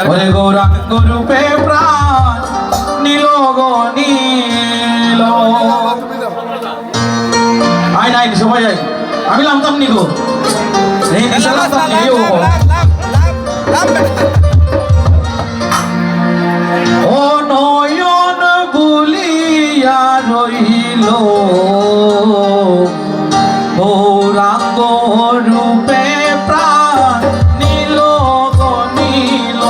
ওরে গৌরাঙ্গ রূপে প্রাণ নীল গো নীল। আই নাই সবাই যাই, আমি নামতাম নি গো, এই নিশা নামতাম নি গো। ও নয়ন বুলিয়া রইল গৌরাঙ্গ রূপে প্রাণ নীল গো নীল।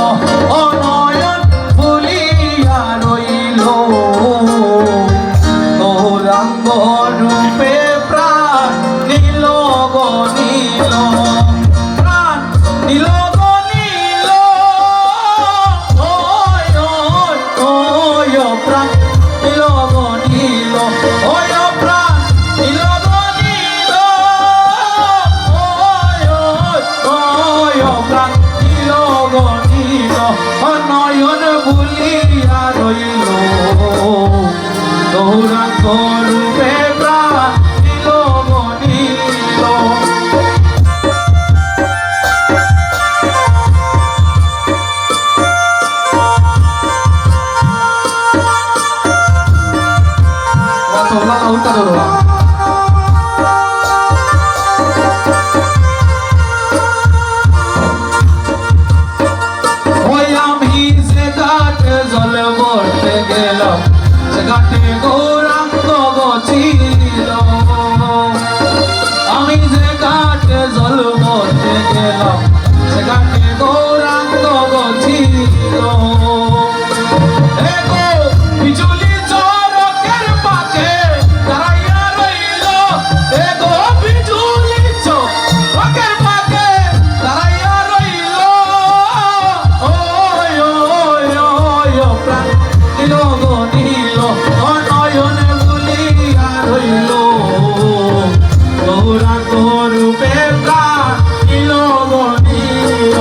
ও নয়ন বুলিয়া রইল গৌরাঙ্গ রূপে প্রাণ নীল গো নীল। প্রাণ নীল গো নীল, ওই ওই ওই প্রাণ নীল গো নীল, ওই প্রাণ নীল গো নীল, ওই ওই ওই প্রাণ নীল গো নীল। নয়ন ভুলিয়া রইল গৌরাঙ্গ রূপে প্রাণ নীল গো নীল। ওই আমি যে ঘাটে জল ভরতে গেলাম, সে ঘাটে গৌরাঙ্গ গো ছিল। আমি যে ঘাটে জল ভরতে গেলাম, সে ঘাটে গৌরাঙ্গ গো ছিল। বিজুলি চরকের পাখে দাঁড়াইয়া রইল, এগো বিজুলি চরকের পাখে দাঁড়াইয়া রইল। ওই ওই ওই প্রাণ নীল গো নীল, নয়ন ভুলিয়া রইল গৌরাঙ্গ রূপে প্রাণ নীল গো নীল।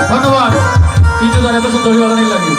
ধন্যবাদ, কিছু এত সুন্দর ভালো লাগে।